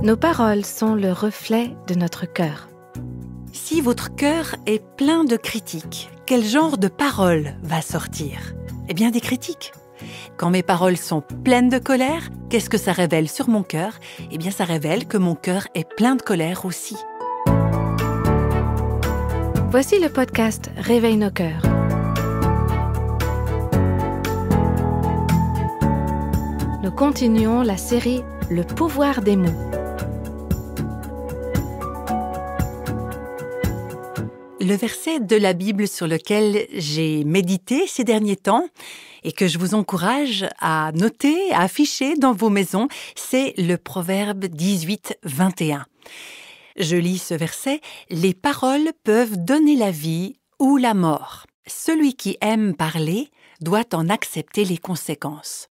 Nos paroles sont le reflet de notre cœur. Si votre cœur est plein de critiques, quel genre de paroles va sortir ? Eh bien, des critiques. Quand mes paroles sont pleines de colère, qu'est-ce que ça révèle sur mon cœur ? Eh bien, ça révèle que mon cœur est plein de colère aussi. Voici le podcast Réveille nos cœurs. Nous continuons la série Le pouvoir des mots. Le verset de la Bible sur lequel j'ai médité ces derniers temps et que je vous encourage à noter, à afficher dans vos maisons, c'est le Proverbe 18, 21. Je lis ce verset « Les paroles peuvent donner la vie ou la mort. Celui qui aime parler doit en accepter les conséquences. »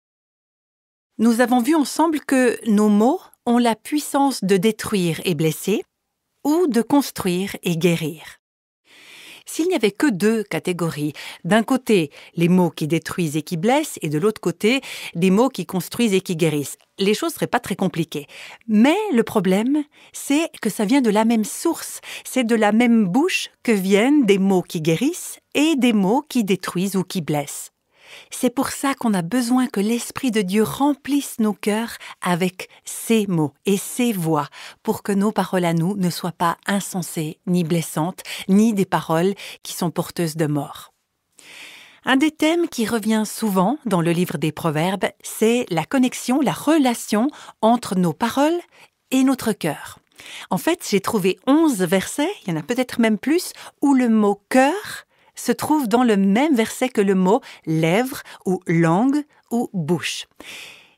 Nous avons vu ensemble que nos mots ont la puissance de détruire et blesser ou de construire et guérir. S'il n'y avait que deux catégories, d'un côté les mots qui détruisent et qui blessent, et de l'autre côté des mots qui construisent et qui guérissent, les choses ne seraient pas très compliquées. Mais le problème, c'est que ça vient de la même source, c'est de la même bouche que viennent des mots qui guérissent et des mots qui détruisent ou qui blessent. C'est pour ça qu'on a besoin que l'Esprit de Dieu remplisse nos cœurs avec ces mots et ces voix pour que nos paroles à nous ne soient pas insensées, ni blessantes, ni des paroles qui sont porteuses de mort. Un des thèmes qui revient souvent dans le livre des Proverbes, c'est la connexion, la relation entre nos paroles et notre cœur. En fait, j'ai trouvé 11 versets, il y en a peut-être même plus, où le mot « cœur » se trouve dans le même verset que le mot « lèvres » ou « langue » ou « bouche ».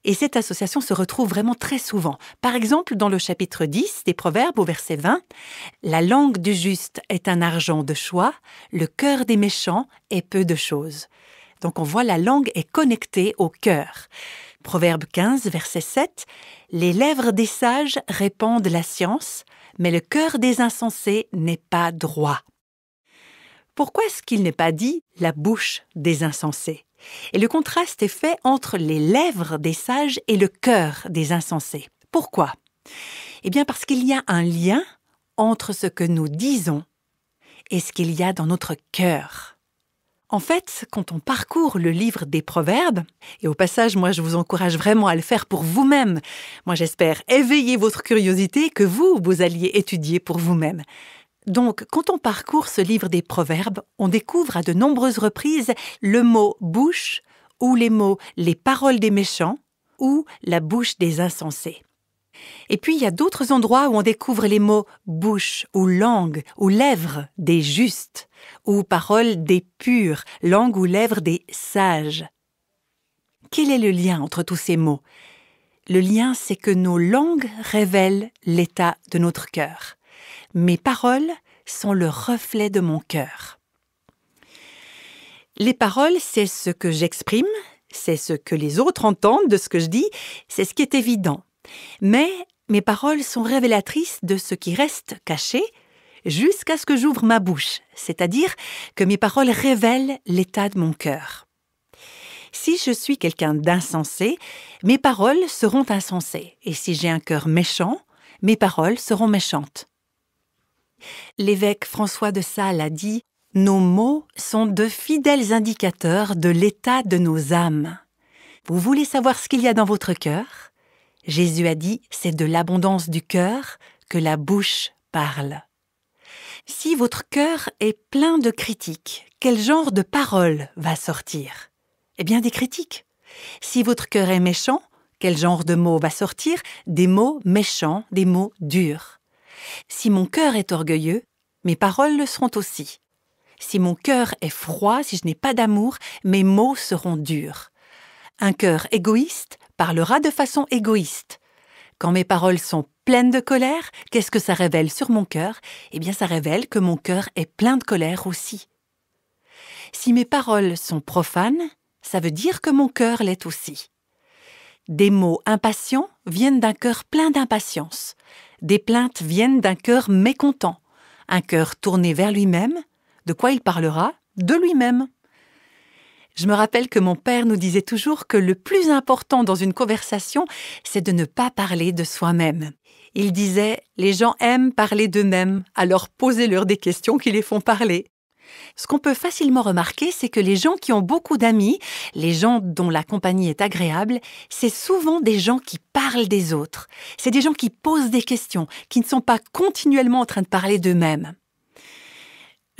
Et cette association se retrouve vraiment très souvent. Par exemple, dans le chapitre 10 des Proverbes, au verset 20, « La langue du juste est un argent de choix, le cœur des méchants est peu de choses. » Donc on voit la langue est connectée au cœur. Proverbe 15, verset 7, « Les lèvres des sages répandent la science, mais le cœur des insensés n'est pas droit. » Pourquoi est-ce qu'il n'est pas dit « la bouche des insensés » ? Et le contraste est fait entre les lèvres des sages et le cœur des insensés. Pourquoi ? Eh bien parce qu'il y a un lien entre ce que nous disons et ce qu'il y a dans notre cœur. En fait, quand on parcourt le livre des Proverbes, et au passage, moi je vous encourage vraiment à le faire pour vous-même, moi j'espère éveiller votre curiosité que vous alliez étudier pour vous-même. Donc, quand on parcourt ce livre des Proverbes, on découvre à de nombreuses reprises le mot « bouche » ou les mots « les paroles des méchants » ou « la bouche des insensés ». Et puis, il y a d'autres endroits où on découvre les mots « bouche » ou « langue » ou « lèvres » des justes ou « paroles des purs », « langue » ou « lèvres des sages. Quel est le lien entre tous ces mots ? Le lien, c'est que nos langues révèlent l'état de notre cœur. Mes paroles sont le reflet de mon cœur. Les paroles, c'est ce que j'exprime, c'est ce que les autres entendent de ce que je dis, c'est ce qui est évident. Mais mes paroles sont révélatrices de ce qui reste caché jusqu'à ce que j'ouvre ma bouche, c'est-à-dire que mes paroles révèlent l'état de mon cœur. Si je suis quelqu'un d'insensé, mes paroles seront insensées. Et si j'ai un cœur méchant, mes paroles seront méchantes. L'évêque François de Sales a dit « Nos mots sont de fidèles indicateurs de l'état de nos âmes. » Vous voulez savoir ce qu'il y a dans votre cœur ? Jésus a dit « C'est de l'abondance du cœur que la bouche parle. » Si votre cœur est plein de critiques, quel genre de parole va sortir ? Eh bien, des critiques. Si votre cœur est méchant, quel genre de mots va sortir ? Des mots méchants, des mots durs. Si mon cœur est orgueilleux, mes paroles le seront aussi. Si mon cœur est froid, si je n'ai pas d'amour, mes mots seront durs. Un cœur égoïste parlera de façon égoïste. Quand mes paroles sont pleines de colère, qu'est-ce que ça révèle sur mon cœur ? Eh bien, ça révèle que mon cœur est plein de colère aussi. Si mes paroles sont profanes, ça veut dire que mon cœur l'est aussi. Des mots impatients viennent d'un cœur plein d'impatience. Des plaintes viennent d'un cœur mécontent. Un cœur tourné vers lui-même, de quoi il parlera ? De lui-même. Je me rappelle que mon père nous disait toujours que le plus important dans une conversation, c'est de ne pas parler de soi-même. Il disait « Les gens aiment parler d'eux-mêmes, alors posez-leur des questions qui les font parler ». Ce qu'on peut facilement remarquer, c'est que les gens qui ont beaucoup d'amis, les gens dont la compagnie est agréable, c'est souvent des gens qui parlent des autres. C'est des gens qui posent des questions, qui ne sont pas continuellement en train de parler d'eux-mêmes.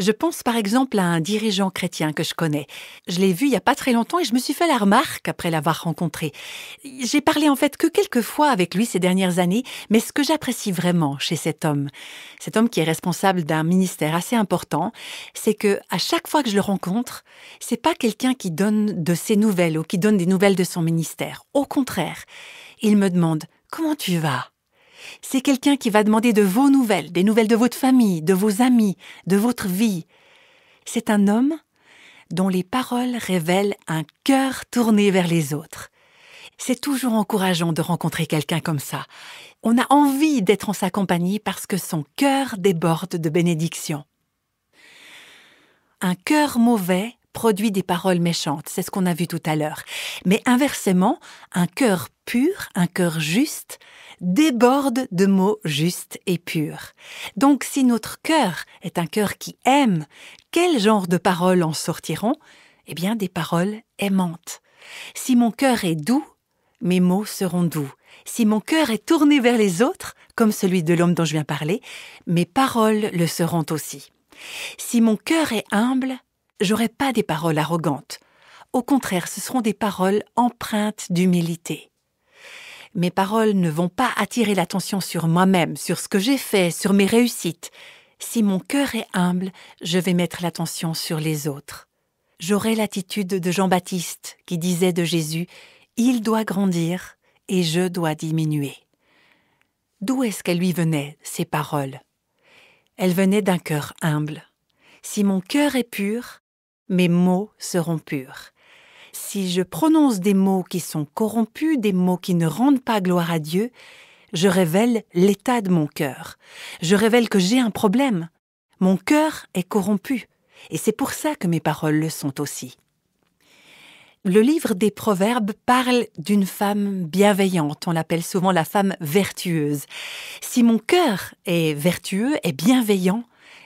Je pense par exemple à un dirigeant chrétien que je connais. Je l'ai vu il n'y a pas très longtemps et je me suis fait la remarque après l'avoir rencontré. J'ai parlé en fait que quelques fois avec lui ces dernières années, mais ce que j'apprécie vraiment chez cet homme qui est responsable d'un ministère assez important, c'est que à chaque fois que je le rencontre, c'est pas quelqu'un qui donne de ses nouvelles ou qui donne des nouvelles de son ministère. Au contraire, il me demande « Comment tu vas ?» C'est quelqu'un qui va demander de vos nouvelles, des nouvelles de votre famille, de vos amis, de votre vie. C'est un homme dont les paroles révèlent un cœur tourné vers les autres. C'est toujours encourageant de rencontrer quelqu'un comme ça. On a envie d'être en sa compagnie parce que son cœur déborde de bénédictions. Un cœur mauvais produit des paroles méchantes, c'est ce qu'on a vu tout à l'heure. Mais inversement, un cœur pur, un cœur juste, déborde de mots justes et purs. Donc si notre cœur est un cœur qui aime, quel genre de paroles en sortiront ? Eh bien des paroles aimantes. Si mon cœur est doux, mes mots seront doux. Si mon cœur est tourné vers les autres, comme celui de l'homme dont je viens parler, mes paroles le seront aussi. Si mon cœur est humble, j'aurai pas des paroles arrogantes. Au contraire, ce seront des paroles empreintes d'humilité. Mes paroles ne vont pas attirer l'attention sur moi-même, sur ce que j'ai fait, sur mes réussites. Si mon cœur est humble, je vais mettre l'attention sur les autres. J'aurai l'attitude de Jean-Baptiste qui disait de Jésus « Il doit grandir et je dois diminuer ». D'où est-ce qu'elles lui venaient, ces paroles ? Elles venaient d'un cœur humble. Si mon cœur est pur, mes mots seront purs. Si je prononce des mots qui sont corrompus, des mots qui ne rendent pas gloire à Dieu, je révèle l'état de mon cœur. Je révèle que j'ai un problème. Mon cœur est corrompu. Et c'est pour ça que mes paroles le sont aussi. Le livre des Proverbes parle d'une femme bienveillante. On l'appelle souvent la femme vertueuse. Si mon cœur est vertueux et bienveillant,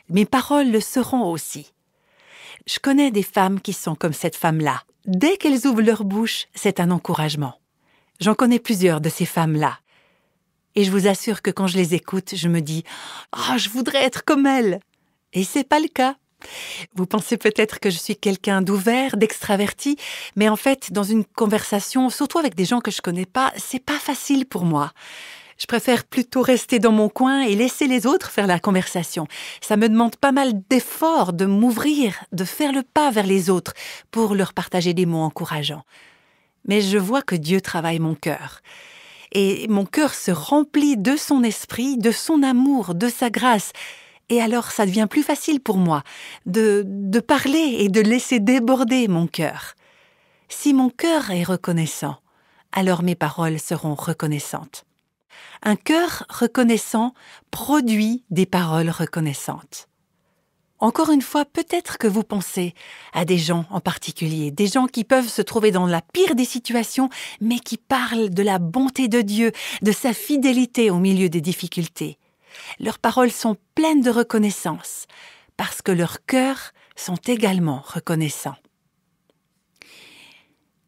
mes paroles le seront aussi. Je connais des femmes qui sont comme cette femme-là. Dès qu'elles ouvrent leur bouche, c'est un encouragement. J'en connais plusieurs de ces femmes-là. Et je vous assure que quand je les écoute, je me dis « Oh, je voudrais être comme elle !» Et c'est pas le cas. Vous pensez peut-être que je suis quelqu'un d'ouvert, d'extraverti, mais en fait, dans une conversation, surtout avec des gens que je connais pas, c'est pas facile pour moi. Je préfère plutôt rester dans mon coin et laisser les autres faire la conversation. Ça me demande pas mal d'efforts de m'ouvrir, de faire le pas vers les autres pour leur partager des mots encourageants. Mais je vois que Dieu travaille mon cœur. Et mon cœur se remplit de son esprit, de son amour, de sa grâce. Et alors ça devient plus facile pour moi de parler et de laisser déborder mon cœur. Si mon cœur est reconnaissant, alors mes paroles seront reconnaissantes. Un cœur reconnaissant produit des paroles reconnaissantes. Encore une fois, peut-être que vous pensez à des gens en particulier, des gens qui peuvent se trouver dans la pire des situations, mais qui parlent de la bonté de Dieu, de sa fidélité au milieu des difficultés. Leurs paroles sont pleines de reconnaissance, parce que leurs cœurs sont également reconnaissants.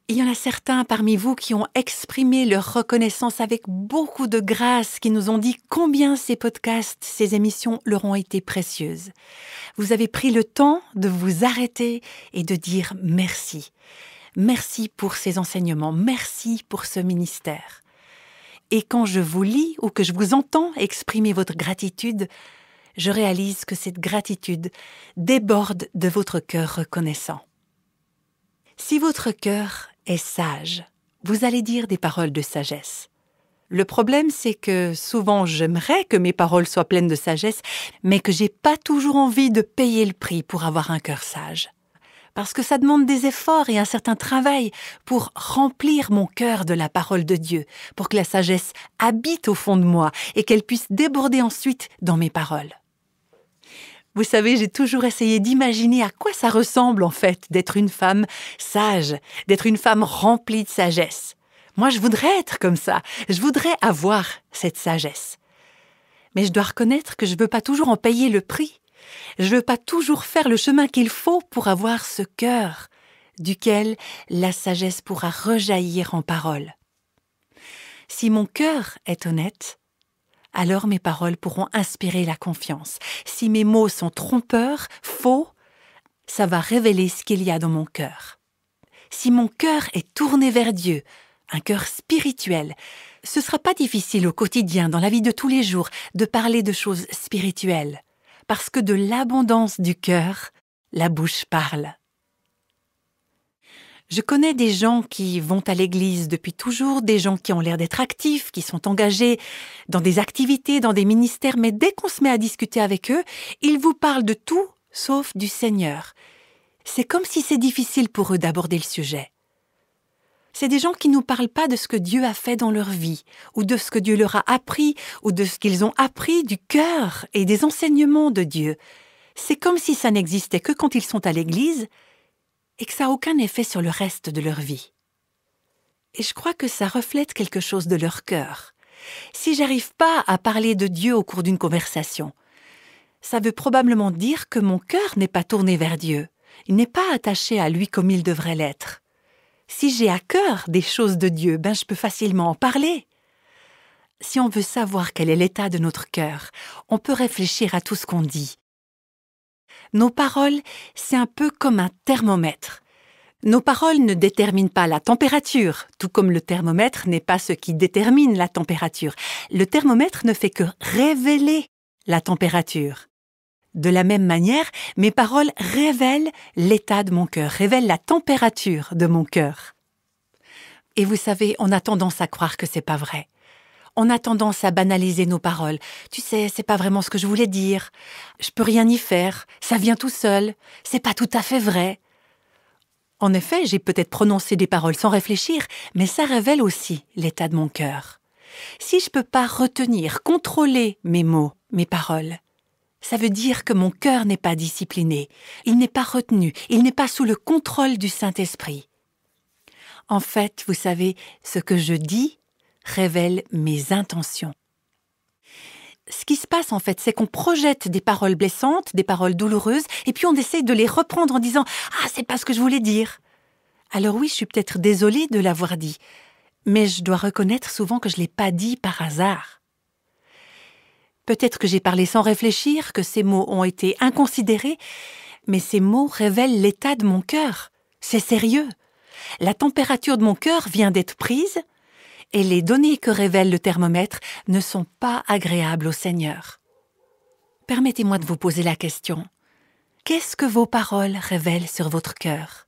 Il y en a certains parmi vous qui ont exprimé leur reconnaissance avec beaucoup de grâce, qui nous ont dit combien ces podcasts, ces émissions leur ont été précieuses. Vous avez pris le temps de vous arrêter et de dire merci. Merci pour ces enseignements, merci pour ce ministère. Et quand je vous lis ou que je vous entends exprimer votre gratitude, je réalise que cette gratitude déborde de votre cœur reconnaissant. Si votre cœur est sage, vous allez dire des paroles de sagesse. Le problème, c'est que souvent j'aimerais que mes paroles soient pleines de sagesse, mais que j'ai pas toujours envie de payer le prix pour avoir un cœur sage. Parce que ça demande des efforts et un certain travail pour remplir mon cœur de la parole de Dieu, pour que la sagesse habite au fond de moi et qu'elle puisse déborder ensuite dans mes paroles. Vous savez, j'ai toujours essayé d'imaginer à quoi ça ressemble en fait d'être une femme sage, d'être une femme remplie de sagesse. Moi, je voudrais être comme ça, je voudrais avoir cette sagesse. Mais je dois reconnaître que je ne veux pas toujours en payer le prix. Je ne veux pas toujours faire le chemin qu'il faut pour avoir ce cœur duquel la sagesse pourra rejaillir en paroles. Si mon cœur est honnête, alors mes paroles pourront inspirer la confiance. Si mes mots sont trompeurs, faux, ça va révéler ce qu'il y a dans mon cœur. Si mon cœur est tourné vers Dieu, un cœur spirituel, ce ne sera pas difficile au quotidien, dans la vie de tous les jours, de parler de choses spirituelles, parce que de l'abondance du cœur, la bouche parle. Je connais des gens qui vont à l'église depuis toujours, des gens qui ont l'air d'être actifs, qui sont engagés dans des activités, dans des ministères, mais dès qu'on se met à discuter avec eux, ils vous parlent de tout sauf du Seigneur. C'est comme si c'est difficile pour eux d'aborder le sujet. C'est des gens qui ne nous parlent pas de ce que Dieu a fait dans leur vie, ou de ce que Dieu leur a appris, ou de ce qu'ils ont appris du cœur et des enseignements de Dieu. C'est comme si ça n'existait que quand ils sont à l'église, et que ça n'a aucun effet sur le reste de leur vie. Et je crois que ça reflète quelque chose de leur cœur. Si j'arrive pas à parler de Dieu au cours d'une conversation, ça veut probablement dire que mon cœur n'est pas tourné vers Dieu. Il n'est pas attaché à lui comme il devrait l'être. Si j'ai à cœur des choses de Dieu, je peux facilement en parler. Si on veut savoir quel est l'état de notre cœur, on peut réfléchir à tout ce qu'on dit. Nos paroles, c'est un peu comme un thermomètre. Nos paroles ne déterminent pas la température, tout comme le thermomètre n'est pas ce qui détermine la température. Le thermomètre ne fait que révéler la température. De la même manière, mes paroles révèlent l'état de mon cœur, révèlent la température de mon cœur. Et vous savez, on a tendance à croire que c'est pas vrai. On a tendance à banaliser nos paroles. Tu sais, c'est pas vraiment ce que je voulais dire. Je peux rien y faire. Ça vient tout seul. C'est pas tout à fait vrai. En effet, j'ai peut-être prononcé des paroles sans réfléchir, mais ça révèle aussi l'état de mon cœur. Si je peux pas retenir, contrôler mes mots, mes paroles, ça veut dire que mon cœur n'est pas discipliné. Il n'est pas retenu. Il n'est pas sous le contrôle du Saint-Esprit. En fait, vous savez, ce que je dis révèle mes intentions. Ce qui se passe en fait, c'est qu'on projette des paroles blessantes, des paroles douloureuses, et puis on essaye de les reprendre en disant « Ah, c'est pas ce que je voulais dire ». Alors oui, je suis peut-être désolée de l'avoir dit, mais je dois reconnaître souvent que je ne l'ai pas dit par hasard. Peut-être que j'ai parlé sans réfléchir, que ces mots ont été inconsidérés, mais ces mots révèlent l'état de mon cœur. C'est sérieux. La température de mon cœur vient d'être prise, et les données que révèle le thermomètre ne sont pas agréables au Seigneur. Permettez-moi de vous poser la question. Qu'est-ce que vos paroles révèlent sur votre cœur?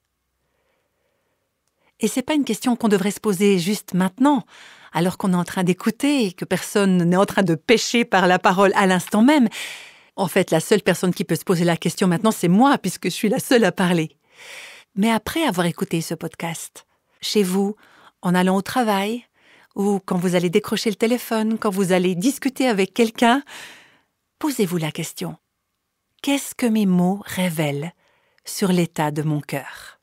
Et c'est pas une question qu'on devrait se poser juste maintenant, alors qu'on est en train d'écouter et que personne n'est en train de pécher par la parole à l'instant même. En fait, la seule personne qui peut se poser la question maintenant, c'est moi, puisque je suis la seule à parler. Mais après avoir écouté ce podcast, chez vous, en allant au travail, ou quand vous allez décrocher le téléphone, quand vous allez discuter avec quelqu'un, posez-vous la question. Qu'est-ce que mes mots révèlent sur l'état de mon cœur?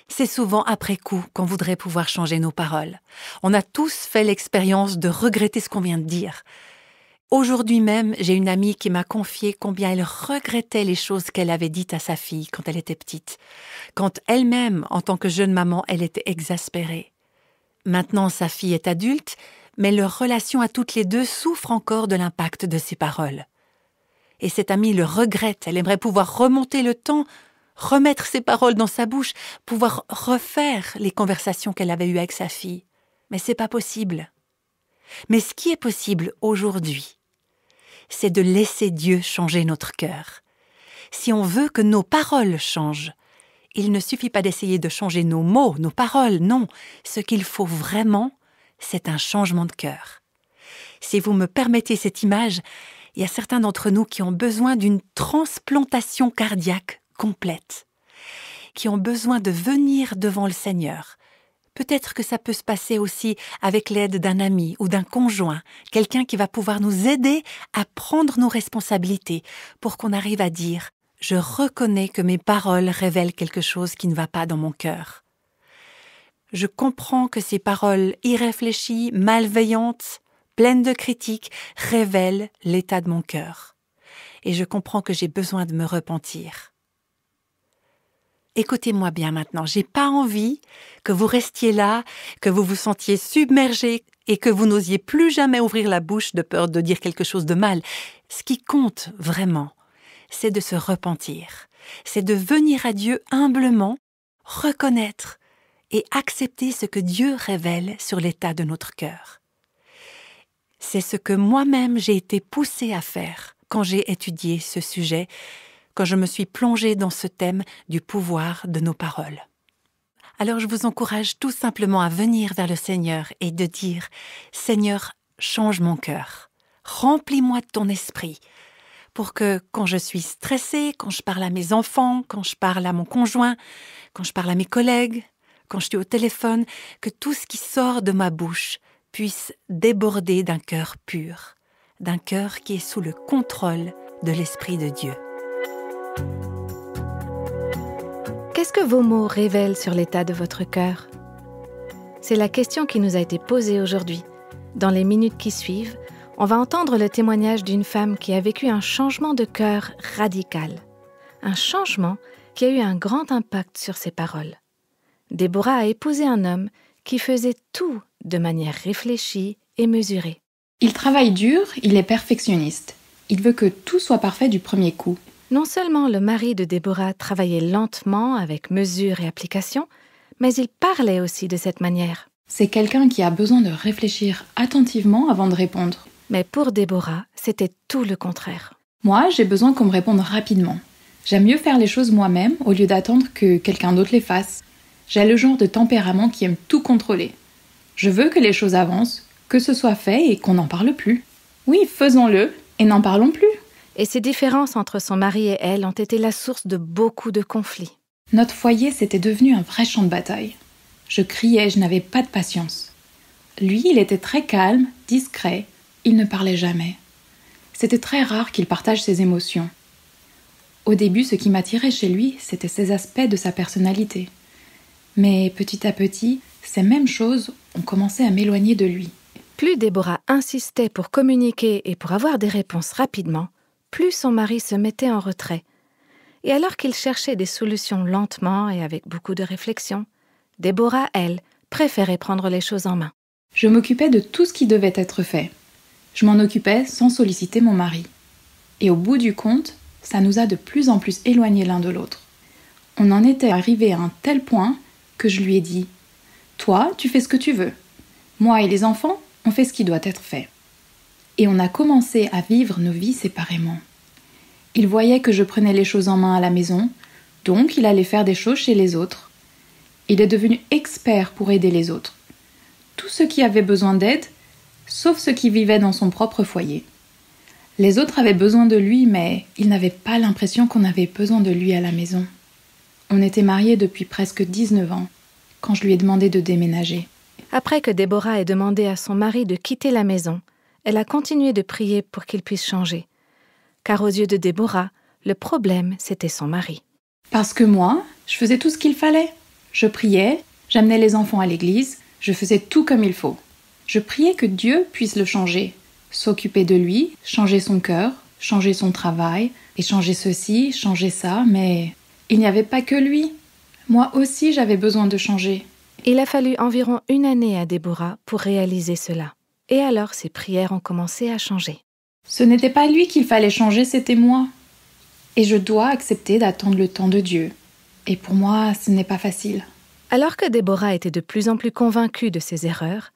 C'est souvent après coup qu'on voudrait pouvoir changer nos paroles. On a tous fait l'expérience de regretter ce qu'on vient de dire. Aujourd'hui même, j'ai une amie qui m'a confié combien elle regrettait les choses qu'elle avait dites à sa fille quand elle était petite. Quand elle-même, en tant que jeune maman, elle était exaspérée. Maintenant, sa fille est adulte, mais leur relation à toutes les deux souffre encore de l'impact de ses paroles. Et cette amie le regrette, elle aimerait pouvoir remonter le temps, remettre ses paroles dans sa bouche, pouvoir refaire les conversations qu'elle avait eues avec sa fille. Mais c'est pas possible. Mais ce qui est possible aujourd'hui, c'est de laisser Dieu changer notre cœur. Si on veut que nos paroles changent, il ne suffit pas d'essayer de changer nos mots, nos paroles, non. Ce qu'il faut vraiment, c'est un changement de cœur. Si vous me permettez cette image, il y a certains d'entre nous qui ont besoin d'une transplantation cardiaque complète, qui ont besoin de venir devant le Seigneur. Peut-être que ça peut se passer aussi avec l'aide d'un ami ou d'un conjoint, quelqu'un qui va pouvoir nous aider à prendre nos responsabilités pour qu'on arrive à dire « Je reconnais que mes paroles révèlent quelque chose qui ne va pas dans mon cœur. Je comprends que ces paroles irréfléchies, malveillantes, pleine de critiques, révèle l'état de mon cœur. Et je comprends que j'ai besoin de me repentir. Écoutez-moi bien maintenant, j'ai pas envie que vous restiez là, que vous vous sentiez submergé et que vous n'osiez plus jamais ouvrir la bouche de peur de dire quelque chose de mal. Ce qui compte vraiment, c'est de se repentir, c'est de venir à Dieu humblement, reconnaître et accepter ce que Dieu révèle sur l'état de notre cœur. C'est ce que moi-même j'ai été poussée à faire quand j'ai étudié ce sujet, quand je me suis plongée dans ce thème du pouvoir de nos paroles. Alors je vous encourage tout simplement à venir vers le Seigneur et de dire « Seigneur, change mon cœur, remplis-moi de ton esprit » pour que quand je suis stressée, quand je parle à mes enfants, quand je parle à mon conjoint, quand je parle à mes collègues, quand je suis au téléphone, que tout ce qui sort de ma bouche puisse déborder d'un cœur pur, d'un cœur qui est sous le contrôle de l'Esprit de Dieu. Qu'est-ce que vos mots révèlent sur l'état de votre cœur? C'est la question qui nous a été posée aujourd'hui. Dans les minutes qui suivent, on va entendre le témoignage d'une femme qui a vécu un changement de cœur radical. Un changement qui a eu un grand impact sur ses paroles. Déborah a épousé un homme qui faisait tout de manière réfléchie et mesurée. Il travaille dur, il est perfectionniste. Il veut que tout soit parfait du premier coup. Non seulement le mari de Déborah travaillait lentement avec mesure et application, mais il parlait aussi de cette manière. C'est quelqu'un qui a besoin de réfléchir attentivement avant de répondre. Mais pour Déborah, c'était tout le contraire. Moi, j'ai besoin qu'on me réponde rapidement. J'aime mieux faire les choses moi-même au lieu d'attendre que quelqu'un d'autre les fasse. J'ai le genre de tempérament qui aime tout contrôler. Je veux que les choses avancent, que ce soit fait et qu'on n'en parle plus. Oui, faisons-le et n'en parlons plus. Et ces différences entre son mari et elle ont été la source de beaucoup de conflits. Notre foyer s'était devenu un vrai champ de bataille. Je criais, je n'avais pas de patience. Lui, il était très calme, discret, il ne parlait jamais. C'était très rare qu'il partage ses émotions. Au début, ce qui m'attirait chez lui, c'était ces aspects de sa personnalité. Mais petit à petit, ces mêmes choses ont commencé à m'éloigner de lui. Plus Déborah insistait pour communiquer et pour avoir des réponses rapidement, plus son mari se mettait en retrait. Et alors qu'il cherchait des solutions lentement et avec beaucoup de réflexion, Déborah, elle, préférait prendre les choses en main. Je m'occupais de tout ce qui devait être fait. Je m'en occupais sans solliciter mon mari. Et au bout du compte, ça nous a de plus en plus éloignés l'un de l'autre. On en était arrivé à un tel point que je lui ai dit « Toi, tu fais ce que tu veux. Moi et les enfants, on fait ce qui doit être fait. » Et on a commencé à vivre nos vies séparément. Il voyait que je prenais les choses en main à la maison, donc il allait faire des choses chez les autres. Il est devenu expert pour aider les autres. Tous ceux qui avaient besoin d'aide, sauf ceux qui vivaient dans son propre foyer. Les autres avaient besoin de lui, mais il n'avait pas l'impression qu'on avait besoin de lui à la maison. On était mariés depuis presque 19 ans, quand je lui ai demandé de déménager. Après que Déborah ait demandé à son mari de quitter la maison, elle a continué de prier pour qu'il puisse changer. Car aux yeux de Déborah, le problème, c'était son mari. Parce que moi, je faisais tout ce qu'il fallait. Je priais, j'amenais les enfants à l'église, je faisais tout comme il faut. Je priais que Dieu puisse le changer, s'occuper de lui, changer son cœur, changer son travail, et changer ceci, changer ça, mais il n'y avait pas que lui. Moi aussi, j'avais besoin de changer. Il a fallu environ 1 année à Déborah pour réaliser cela. Et alors, ses prières ont commencé à changer. Ce n'était pas lui qu'il fallait changer, c'était moi. Et je dois accepter d'attendre le temps de Dieu. Et pour moi, ce n'est pas facile. Alors que Déborah était de plus en plus convaincue de ses erreurs,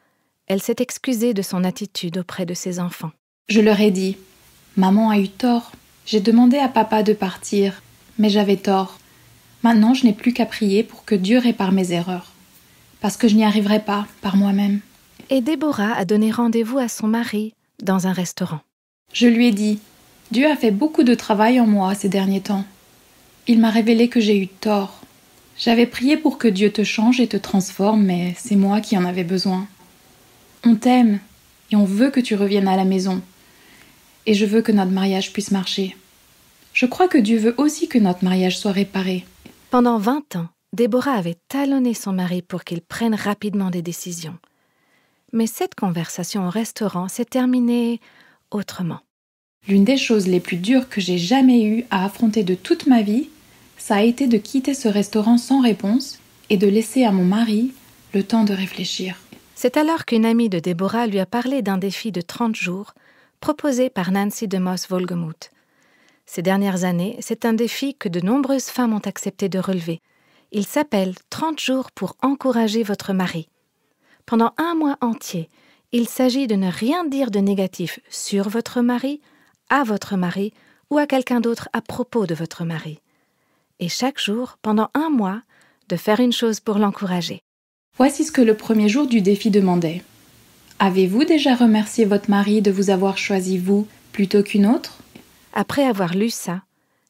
elle s'est excusée de son attitude auprès de ses enfants. Je leur ai dit « Maman a eu tort. J'ai demandé à papa de partir, mais j'avais tort. Maintenant, je n'ai plus qu'à prier pour que Dieu répare mes erreurs. Parce que je n'y arriverai pas par moi-même. » Et Déborah a donné rendez-vous à son mari dans un restaurant. Je lui ai dit « Dieu a fait beaucoup de travail en moi ces derniers temps. Il m'a révélé que j'ai eu tort. J'avais prié pour que Dieu te change et te transforme, mais c'est moi qui en avais besoin. On t'aime et on veut que tu reviennes à la maison. Et je veux que notre mariage puisse marcher. Je crois que Dieu veut aussi que notre mariage soit réparé. » Pendant 20 ans, Déborah avait talonné son mari pour qu'il prenne rapidement des décisions. Mais cette conversation au restaurant s'est terminée autrement. L'une des choses les plus dures que j'ai jamais eues à affronter de toute ma vie, ça a été de quitter ce restaurant sans réponse et de laisser à mon mari le temps de réfléchir. C'est alors qu'une amie de Déborah lui a parlé d'un défi de 30 jours proposé par Nancy DeMoss Wolgemuth. Ces dernières années, c'est un défi que de nombreuses femmes ont accepté de relever. Il s'appelle 30 jours pour encourager votre mari. Pendant 1 mois entier, il s'agit de ne rien dire de négatif sur votre mari, à votre mari ou à quelqu'un d'autre à propos de votre mari. Et chaque jour, pendant 1 mois, de faire une chose pour l'encourager. Voici ce que le premier jour du défi demandait. Avez-vous déjà remercié votre mari de vous avoir choisi vous plutôt qu'une autre ? Après avoir lu ça,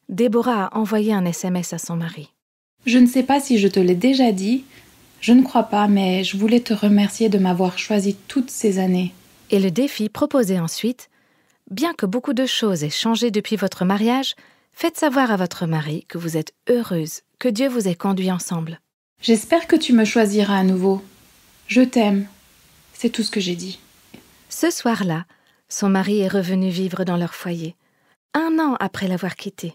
Déborah a envoyé un SMS à son mari. Je ne sais pas si je te l'ai déjà dit, je ne crois pas, mais je voulais te remercier de m'avoir choisi toutes ces années. Et le défi proposait ensuite, bien que beaucoup de choses aient changé depuis votre mariage, faites savoir à votre mari que vous êtes heureuse, que Dieu vous ait conduits ensemble. J'espère que tu me choisiras à nouveau. Je t'aime. C'est tout ce que j'ai dit. Ce soir-là, son mari est revenu vivre dans leur foyer, 1 an après l'avoir quitté.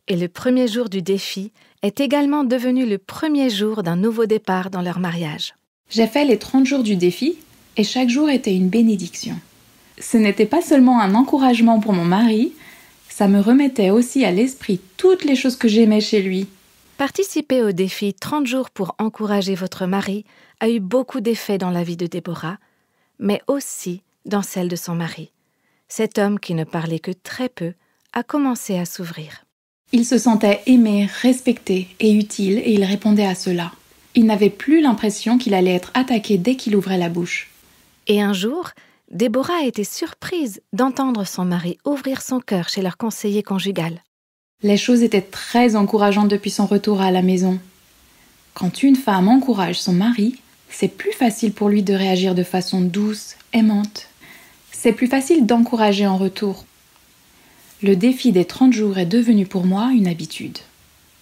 Et le premier jour du défi est également devenu le premier jour d'un nouveau départ dans leur mariage. J'ai fait les 30 jours du défi et chaque jour était une bénédiction. Ce n'était pas seulement un encouragement pour mon mari, ça me remettait aussi à l'esprit toutes les choses que j'aimais chez lui. Participer au défi 30 jours pour encourager votre mari a eu beaucoup d'effets dans la vie de Déborah, mais aussi dans celle de son mari. Cet homme qui ne parlait que très peu a commencé à s'ouvrir. Il se sentait aimé, respecté et utile et il répondait à cela. Il n'avait plus l'impression qu'il allait être attaqué dès qu'il ouvrait la bouche. Et un jour, Déborah a été surprise d'entendre son mari ouvrir son cœur chez leur conseiller conjugal. Les choses étaient très encourageantes depuis son retour à la maison. Quand une femme encourage son mari, c'est plus facile pour lui de réagir de façon douce, aimante. C'est plus facile d'encourager en retour. Le défi des 30 jours est devenu pour moi une habitude.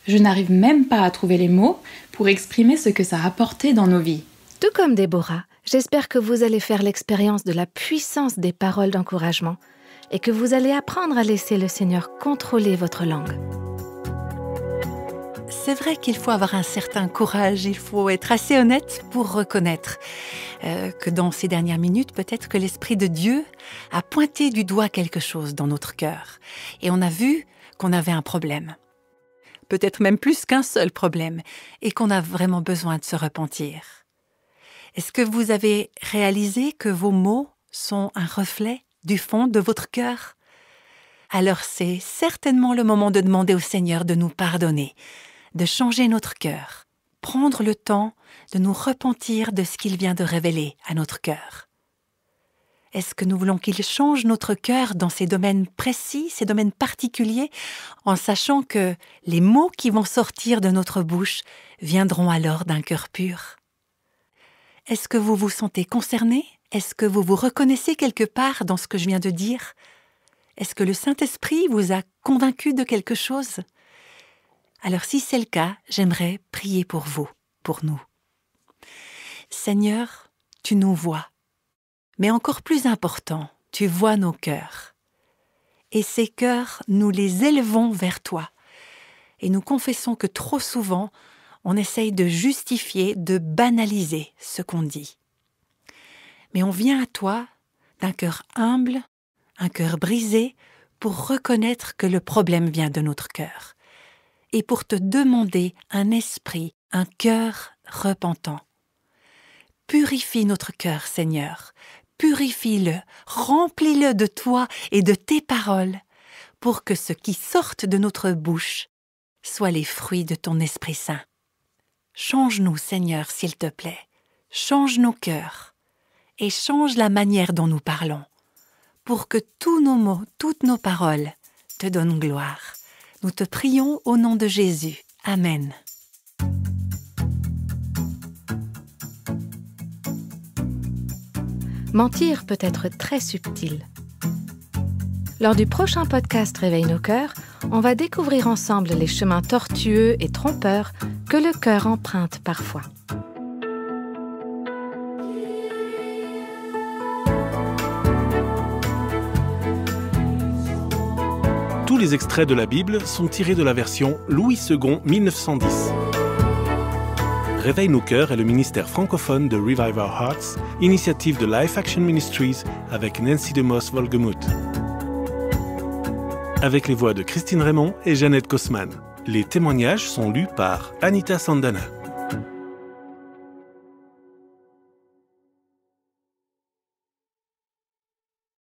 Je n'arrive même pas à trouver les mots pour exprimer ce que ça a apporté dans nos vies. Tout comme Déborah, j'espère que vous allez faire l'expérience de la puissance des paroles d'encouragement et que vous allez apprendre à laisser le Seigneur contrôler votre langue. C'est vrai qu'il faut avoir un certain courage, il faut être assez honnête pour reconnaître que dans ces dernières minutes, peut-être que l'Esprit de Dieu a pointé du doigt quelque chose dans notre cœur. Et on a vu qu'on avait un problème. Peut-être même plus qu'un seul problème, et qu'on a vraiment besoin de se repentir. Est-ce que vous avez réalisé que vos mots sont un reflet du fond de votre cœur? Alors c'est certainement le moment de demander au Seigneur de nous pardonner, de changer notre cœur, prendre le temps de nous repentir de ce qu'il vient de révéler à notre cœur. Est-ce que nous voulons qu'il change notre cœur dans ces domaines précis, ces domaines particuliers, en sachant que les mots qui vont sortir de notre bouche viendront alors d'un cœur pur? Est-ce que vous vous sentez concerné? Est-ce que vous vous reconnaissez quelque part dans ce que je viens de dire? Est-ce que le Saint-Esprit vous a convaincu de quelque chose? Alors si c'est le cas, j'aimerais prier pour vous, pour nous. Seigneur, tu nous vois, mais encore plus important, tu vois nos cœurs. Et ces cœurs, nous les élevons vers toi. Et nous confessons que trop souvent, on essaye de justifier, de banaliser ce qu'on dit. Mais on vient à toi d'un cœur humble, un cœur brisé, pour reconnaître que le problème vient de notre cœur. Et pour te demander un esprit, un cœur repentant. Purifie notre cœur, Seigneur. Purifie-le, remplis-le de toi et de tes paroles, pour que ce qui sorte de notre bouche soit les fruits de ton Esprit Saint. Change-nous, Seigneur, s'il te plaît. Change nos cœurs et change la manière dont nous parlons, pour que tous nos mots, toutes nos paroles te donnent gloire. Nous te prions au nom de Jésus. Amen. Mentir peut être très subtil. Lors du prochain podcast Réveille nos cœurs, on va découvrir ensemble les chemins tortueux et trompeurs que le cœur emprunte parfois. les extraits de la Bible sont tirés de la version Louis II 1910. Réveille nos cœurs est le ministère francophone de Revive Our Hearts, initiative de Life Action Ministries avec Nancy DeMoss Volgemuth. Avec les voix de Christine Raymond et Jeannette Kosman. Les témoignages sont lus par Anita Sandana.